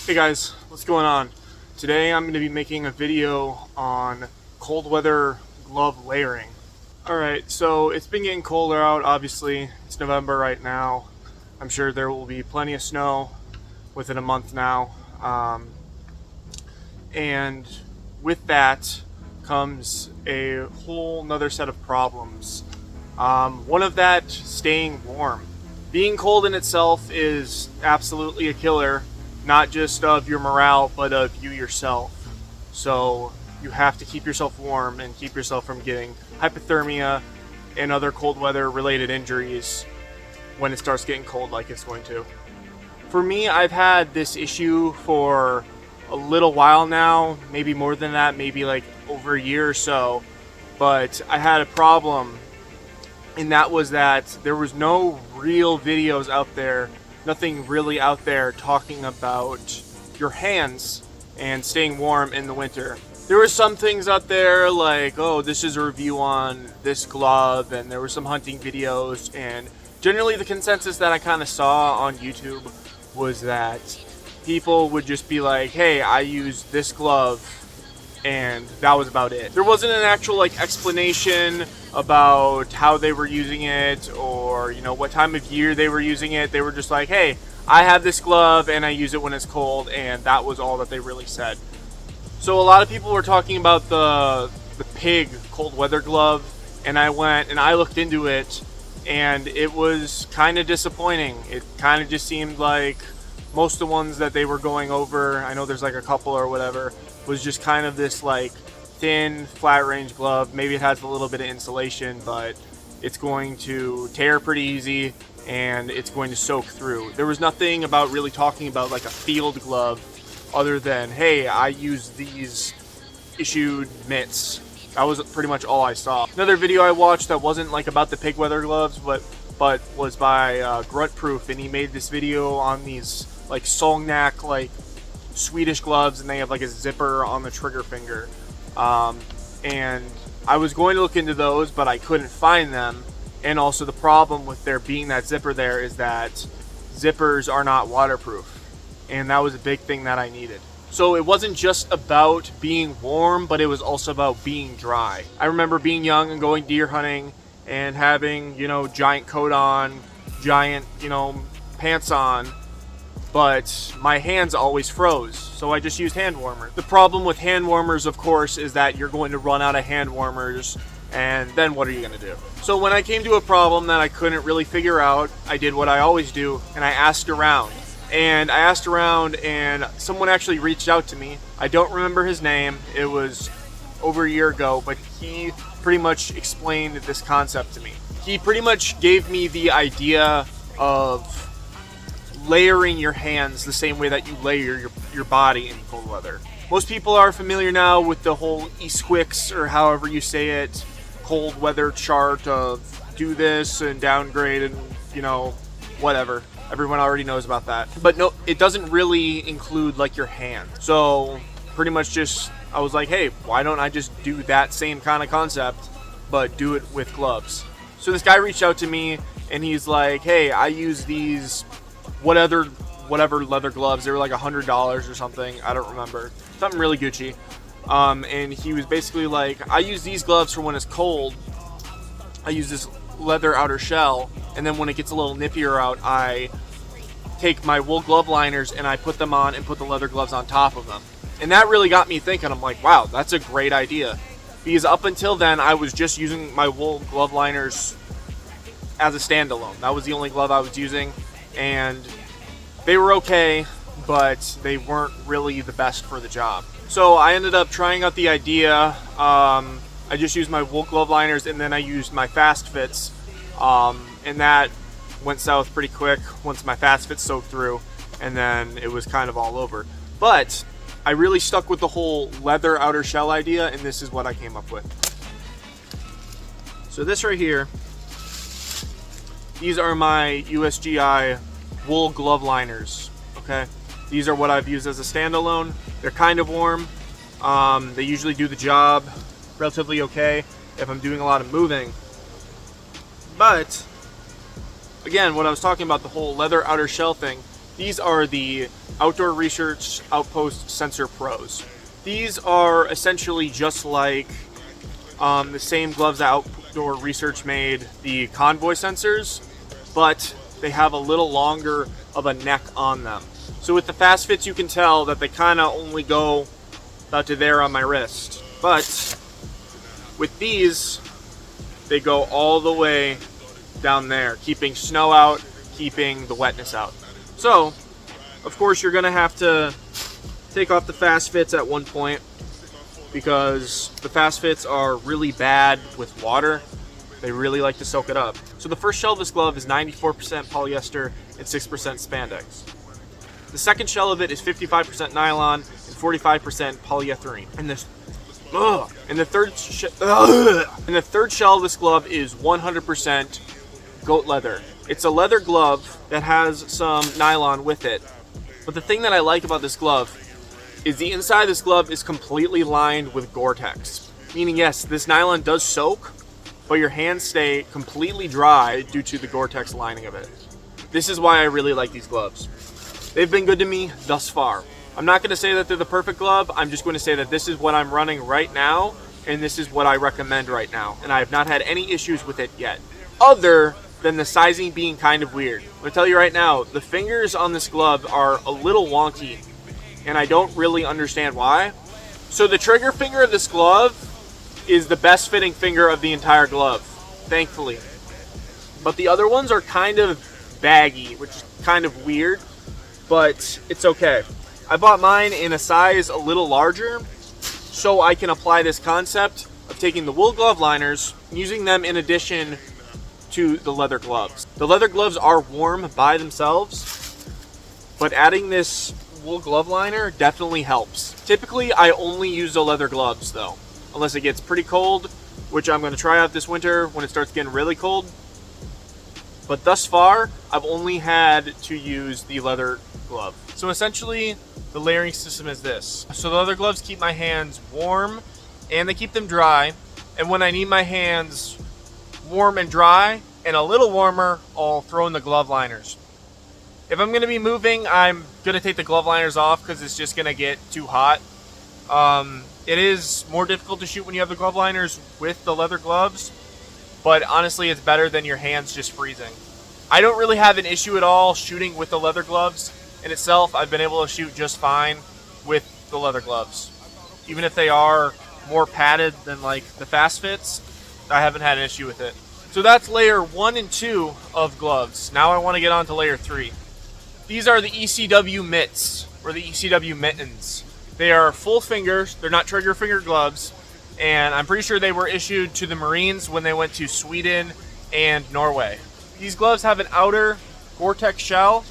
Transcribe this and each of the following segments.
Hey guys, what's going on? Today I'm going to be making a video on cold weather glove layering. Alright, so it's been getting colder out, obviously. It's November right now. I'm sure there will be plenty of snow within a month now. And with that comes a whole nother set of problems. One of that, staying warm. Being cold in itself is absolutely a killer, not just of your morale, but of you yourself. So you have to keep yourself warm and keep yourself from getting hypothermia and other cold weather related injuries when it starts getting cold like it's going to. For me, I've had this issue for a little while now, maybe more than that, maybe like over a year or so, but I had a problem, and that was that there was no real videos out there, nothing really out there talking about your hands and staying warm in the winter. There were some things out there like, oh, this is a review on this glove, and there were some hunting videos, and generally the consensus that I kind of saw on YouTube was that people would just be like, hey, I use this glove, and that was about it. There wasn't an actual explanation about how they were using it, or what time of year they were using it. They were just like, hey, I have this glove and I use it when it's cold, and that was all that they really said. So a lot of people were talking about the pig cold weather glove, and I went and I looked into it, and it was kind of disappointing. It kind of just seemed like most of the ones that they were going over, I know there's like a couple or whatever, was just kind of this thin flat range glove. Maybe it has a little bit of insulation, but it's going to tear pretty easy and it's going to soak through. There was nothing about really talking about a field glove other than, hey, I use these issued mitts. That was pretty much all I saw. Another video I watched that wasn't about the pig weather gloves, but was by Grunt Proof, and he made this video on these Solnack Swedish gloves, and they have a zipper on the trigger finger. And I was going to look into those, but I couldn't find them. And also the problem with there being that zipper there is that zippers are not waterproof, and that was a big thing that I needed. So it wasn't just about being warm, but it was also about being dry. I remember being young and going deer hunting and having, giant coat on, giant, pants on, but my hands always froze, so I just used hand warmers. The problem with hand warmers, of course, is that you're going to run out of hand warmers, and then what are you gonna do? So when I came to a problem that I couldn't really figure out, I did what I always do, and I asked around. And someone actually reached out to me. I don't remember his name. It was over a year ago, but he pretty much explained this concept to me. He pretty much gave me the idea of layering your hands the same way that you layer your body in cold weather. Most people are familiar now with the whole ESQUIX, or however you say it, cold weather chart of do this and downgrade and whatever. Everyone already knows about that. But no, it doesn't really include your hand. So pretty much I was like, hey, why don't I just do that same kind of concept, but do it with gloves? So this guy reached out to me, and he's like, hey, I use these whatever leather gloves. They were $100 or something. I don't remember. Something really Gucci. And he was basically like, I use these gloves for when it's cold. I use this leather outer shell, and then when it gets a little nippier out, I take my wool glove liners and I put them on and put the leather gloves on top of them. And that really got me thinking. I'm like, wow, that's a great idea. Because up until then, I was just using my wool glove liners as a standalone. That was the only glove I was using, and they were okay, but they weren't really the best for the job. So I ended up trying out the idea. I just used my wool glove liners, and then I used my fast fits, and that went south pretty quick once my fast fits soaked through, and then it was kind of all over. But I really stuck with the whole leather outer shell idea, and this is what I came up with. So this right here, these are my USGI wool glove liners, okay? These are what I've used as a standalone. They're kind of warm. They usually do the job relatively okay if I'm doing a lot of moving. But again, what I was talking about, the whole leather outer shell thing, These are the Outdoor Research Outpost Sensor Pros. These are essentially just like the same gloves that Outdoor Research made, the Convoy sensors, but they have a little longer of a neck on them. So with the fast fits, you can tell that they kind of only go about to there on my wrist. But with these, they go all the way down there, keeping snow out, keeping the wetness out. So, of course, you're going to have to take off the fast fits at one point because the fast fits are really bad with water. They really like to soak it up. So the first shell of this glove is 94% polyester and 6% spandex. The second shell of it is 55% nylon and 45% polyethylene. And the third shell of this glove is 100% goat leather. It's a leather glove that has some nylon with it. But the thing that I like about this glove is the inside of this glove is completely lined with Gore-Tex. Meaning, yes, this nylon does soak, but your hands stay completely dry due to the Gore-Tex lining of it. This is why I really like these gloves. They've been good to me thus far. I'm not going to say that they're the perfect glove. I'm just going to say that this is what I'm running right now, and this is what I recommend right now. And I have not had any issues with it yet, other than the sizing being kind of weird. I'm going to tell you right now, the fingers on this glove are a little wonky, and I don't really understand why. So the trigger finger of this glove is the best fitting finger of the entire glove, thankfully. But the other ones are kind of baggy, which is kind of weird, but it's okay. I bought mine in a size a little larger so I can apply this concept of taking the wool glove liners and using them in addition to the leather gloves. The leather gloves are warm by themselves, but adding this wool glove liner definitely helps. Typically, I only use the leather gloves though, unless it gets pretty cold, which I'm going to try out this winter when it starts getting really cold. But thus far, I've only had to use the leather glove. So essentially, the layering system is this. So the leather gloves keep my hands warm and they keep them dry. And when I need my hands warm and dry and a little warmer, I'll throw in the glove liners. If I'm going to be moving, I'm going to take the glove liners off because it's just going to get too hot. It is more difficult to shoot when you have the glove liners with the leather gloves, but honestly, it's better than your hands just freezing. I don't really have an issue at all shooting with the leather gloves. In itself, I've been able to shoot just fine with the leather gloves. Even if they are more padded than like the fast fits, I haven't had an issue with it. So that's layer 1 and 2 of gloves. Now I want to get on to layer 3. These are the ECW mitts, or the ECW mittens. They are full fingers, they're not trigger finger gloves, and I'm pretty sure they were issued to the Marines when they went to Sweden and Norway. These gloves have an outer Gore-Tex shell,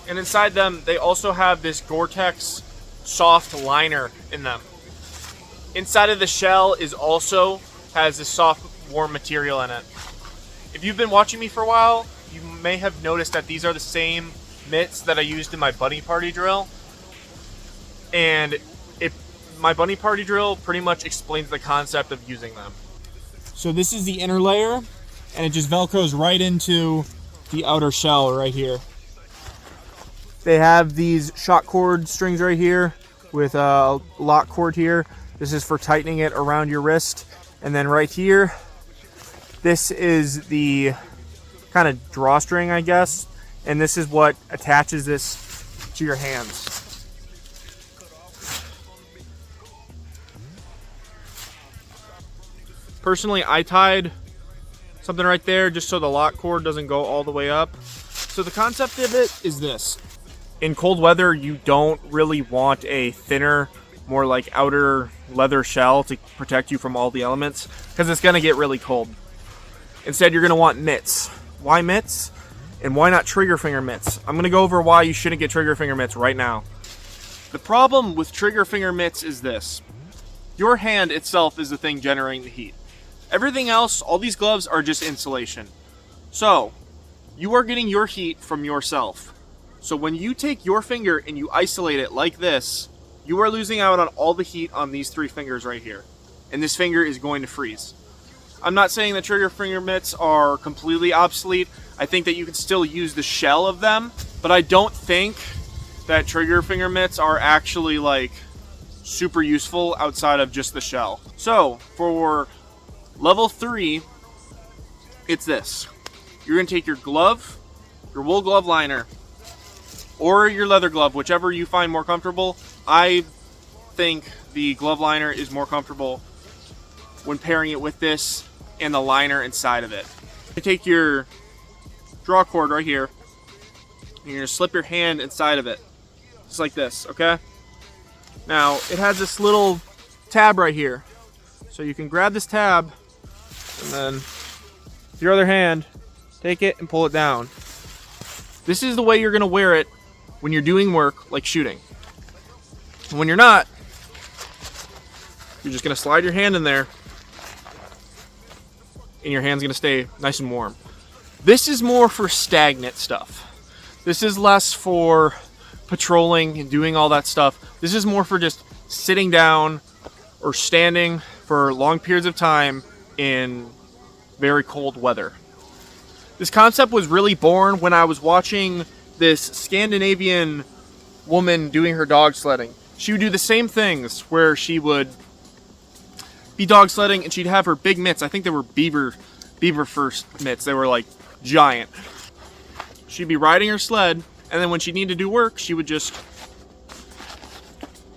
and inside them they also have this Gore-Tex soft liner in them. Inside of the shell has this soft warm material in it. If you've been watching me for a while, you may have noticed that these are the same mitts that I used in my bunny party drill. And my bunny party drill pretty much explains the concept of using them. So this is the inner layer, and it just velcros right into the outer shell right here. They have these shock cord strings right here with a lock cord here. This is for tightening it around your wrist. And then right here, this is the kind of drawstring, I guess. And this is what attaches this to your hands. Personally, I tied something right there just so the lock cord doesn't go all the way up. So the concept of it is this. In cold weather, you don't really want a thinner, more like outer leather shell to protect you from all the elements, because it's going to get really cold. Instead, you're going to want mitts. Why mitts? And why not trigger finger mitts? I'm going to go over why you shouldn't get trigger finger mitts right now. The problem with trigger finger mitts is this. Your hand itself is the thing generating the heat. Everything else, all these gloves are just insulation. So, you are getting your heat from yourself. So when you take your finger and you isolate it like this, you are losing out on all the heat on these 3 fingers right here. And this finger is going to freeze. I'm not saying that trigger finger mitts are completely obsolete. I think that you can still use the shell of them, but I don't think that trigger finger mitts are actually like super useful outside of just the shell. So for level 3, it's this. You're gonna take your glove, your wool glove liner, or your leather glove, whichever you find more comfortable. I think the glove liner is more comfortable when pairing it with this and the liner inside of it. You take your draw cord right here, and you're gonna slip your hand inside of it, just like this, okay? Now, it has this little tab right here. So you can grab this tab, and then with your other hand, take it and pull it down. This is the way you're gonna wear it when you're doing work like shooting. And when you're not, you're just gonna slide your hand in there, and your hand's gonna stay nice and warm. This is more for stagnant stuff. This is less for patrolling and doing all that stuff. This is more for just sitting down or standing for long periods of time in very cold weather. This concept was really born when I was watching this Scandinavian woman doing her dog sledding. She would do the same things where she would be dog sledding and she'd have her big mitts. I think they were beaver first mitts. They were like giant. She'd be riding her sled, and then when she needed to do work, she would just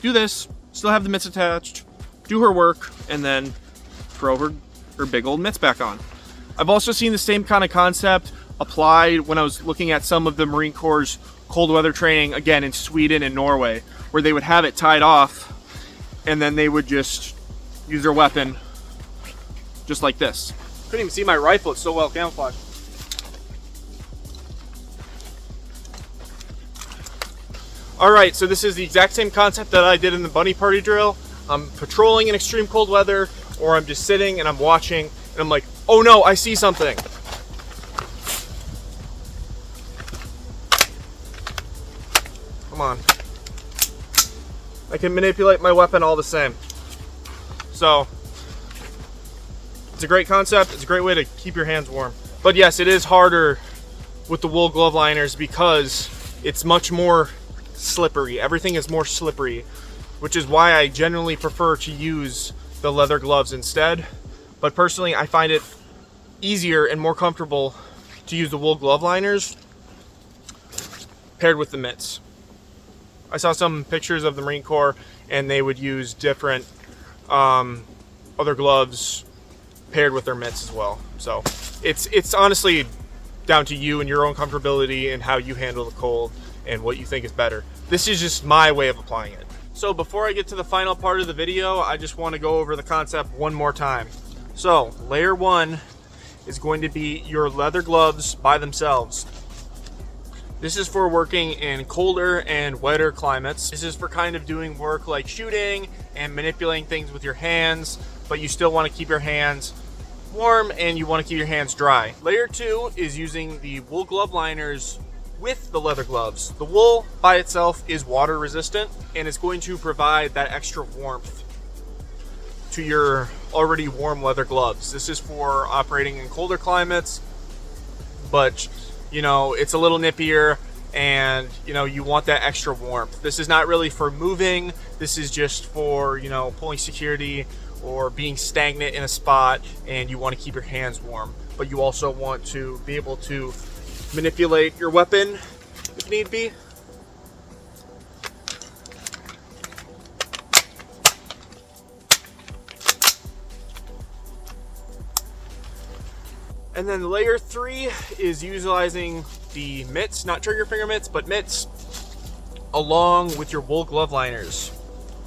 do this, still have the mitts attached, do her work, and then throw her big old mitts back on. I've also seen the same kind of concept applied when I was looking at some of the Marine Corps' cold weather training, again in Sweden and Norway, where they would have it tied off, and then they would just use their weapon just like this. Couldn't even see my rifle, it's so well camouflaged. Alright, so this is the exact same concept that I did in the bunny party drill. I'm patrolling in extreme cold weather, or I'm just sitting and I'm watching, and I'm like, oh no, I see something. Come on. I can manipulate my weapon all the same. So, it's a great concept. It's a great way to keep your hands warm. But yes, it is harder with the wool glove liners because it's much more slippery. Everything is more slippery, which is why I generally prefer to use the leather gloves instead. But personally, I find it easier and more comfortable to use the wool glove liners paired with the mitts. I saw some pictures of the Marine Corps and they would use different other gloves paired with their mitts as well. So it's honestly down to you and your own comfortability and how you handle the cold and what you think is better. This is just my way of applying it. So before I get to the final part of the video, I just want to go over the concept one more time. So layer 1 is going to be your leather gloves by themselves. This is for working in colder and wetter climates. This is for kind of doing work like shooting and manipulating things with your hands, but you still want to keep your hands warm and you want to keep your hands dry. Layer 2 is using the wool glove liners with the leather gloves. The wool by itself is water resistant and it's going to provide that extra warmth to your already warm leather gloves. This is for operating in colder climates, but you know, it's a little nippier and you know, you want that extra warmth. This is not really for moving. This is just for, you know, pulling security or being stagnant in a spot and you want to keep your hands warm, but you also want to be able to manipulate your weapon if need be. And then layer 3 is utilizing the mitts, not trigger finger mitts, but mitts along with your wool glove liners.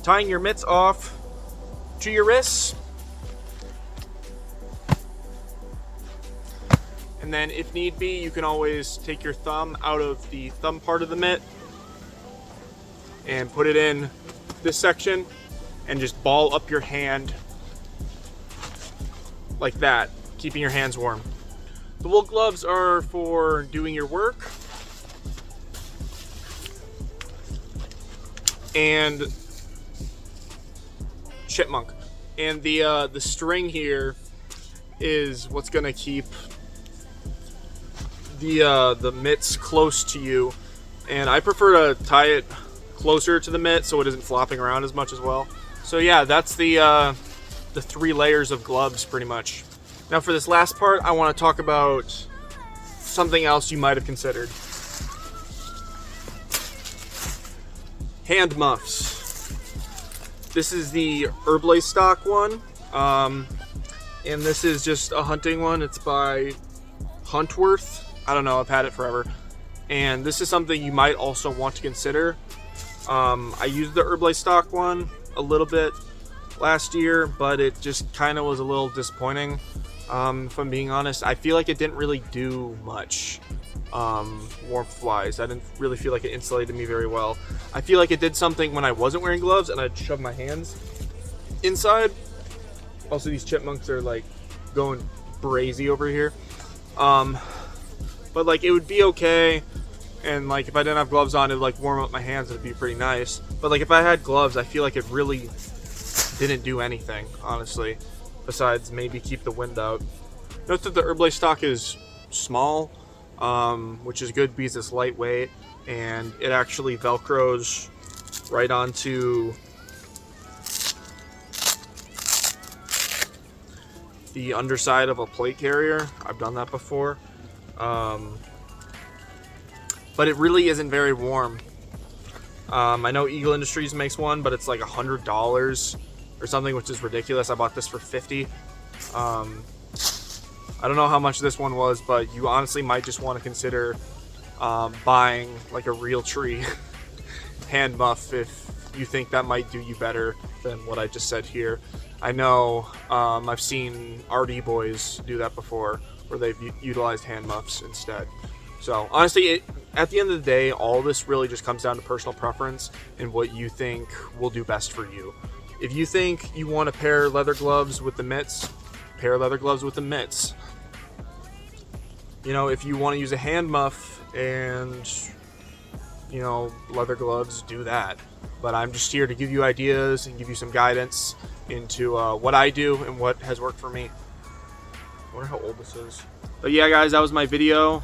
Tying your mitts off to your wrists. And then if need be, you can always take your thumb out of the thumb part of the mitt and put it in this section and just ball up your hand like that, keeping your hands warm. The wool gloves are for doing your work. And chipmunk. And the string here is what's gonna keep the mitts close to you, and I prefer to tie it closer to the mitt so it isn't flopping around as much as well. So yeah, that's the 3 layers of gloves pretty much. Now for this last part, I want to talk about something else you might have considered. Hand muffs. This is the Herblaze stock one, and this is just a hunting one. It's by Huntworth. I don't know, I've had it forever. And this is something you might also want to consider. I used the Herblaze stock one a little bit last year, but it just kind of was a little disappointing. If I'm being honest, I feel like it didn't really do much warmth wise. I didn't really feel like it insulated me very well. I feel like it did something when I wasn't wearing gloves and I'd shove my hands inside. Also, these chipmunks are like going brazy over here. But like it would be okay, and like if I didn't have gloves on, it'd like warm up my hands. It'd be pretty nice. But like if I had gloves, I feel like it really didn't do anything, honestly, besides maybe keep the wind out. Note that the Herblaze stock is small, which is good because it's lightweight, and it actually velcros right onto the underside of a plate carrier. I've done that before. But it really isn't very warm. I know Eagle Industries makes one, but it's like $100 or something, which is ridiculous. I bought this for $50. I don't know how much this one was, but you honestly might just want to consider buying like a real tree hand muff if you think that might do you better than what I just said here. I know I've seen RD boys do that before, where they've utilized hand muffs instead. So honestly, at the end of the day, all this really just comes down to personal preference and what you think will do best for you. If you think you want to pair leather gloves with the mitts, pair leather gloves with the mitts. You know, if you want to use a hand muff and, you know, leather gloves, do that. But I'm just here to give you ideas and give you some guidance into what I do and what has worked for me. I wonder how old this is. But yeah, guys, that was my video.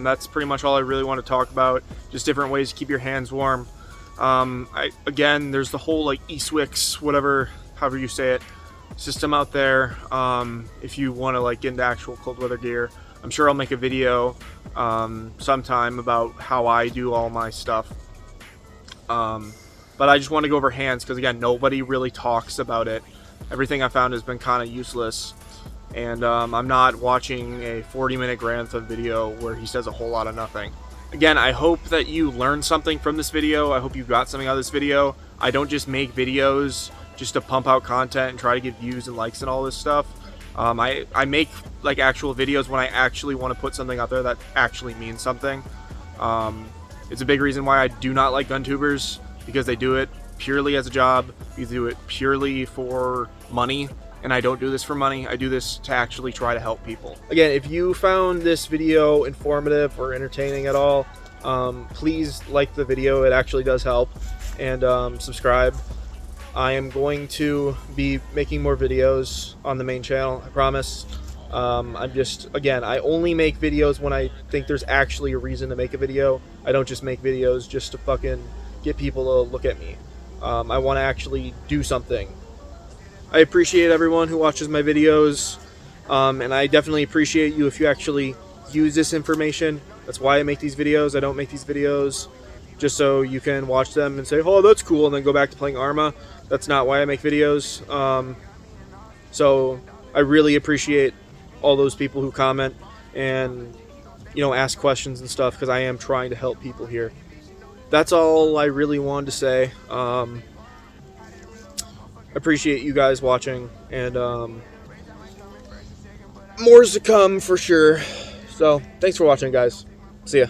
That's pretty much all I really want to talk about. Just different ways to keep your hands warm. Again, there's the whole like Eastwicks, whatever, however you say it, system out there. If you want to like get into actual cold weather gear, I'm sure I'll make a video sometime about how I do all my stuff. But I just want to go over hands because, again, nobody really talks about it. Everything I found has been kind of useless. And I'm not watching a 40-minute Grand Theft video where he says a whole lot of nothing. Again, I hope that you learned something from this video. I hope you got something out of this video. I don't just make videos just to pump out content and try to get views and likes and all this stuff. I make like actual videos when I actually want to put something out there that actually means something. It's a big reason why I do not like gun tubers, because they do it purely as a job. You do it purely for money, and I don't do this for money. I do this to actually try to help people. Again, if you found this video informative or entertaining at all, please like the video. It actually does help. And subscribe. I am going to be making more videos on the main channel, I promise. Again, I only make videos when I think there's actually a reason to make a video. I don't just make videos just to fucking get people to look at me. I want to actually do something. I appreciate everyone who watches my videos, and I definitely appreciate you if you actually use this information. That's why I make these videos. I don't make these videos just so you can watch them and say, oh, that's cool, and then go back to playing Arma. That's not why I make videos. So I really appreciate all those people who comment and, you know, ask questions and stuff, because I am trying to help people here. That's all I really wanted to say. Appreciate you guys watching, and more's to come for sure. So thanks for watching, guys. See ya.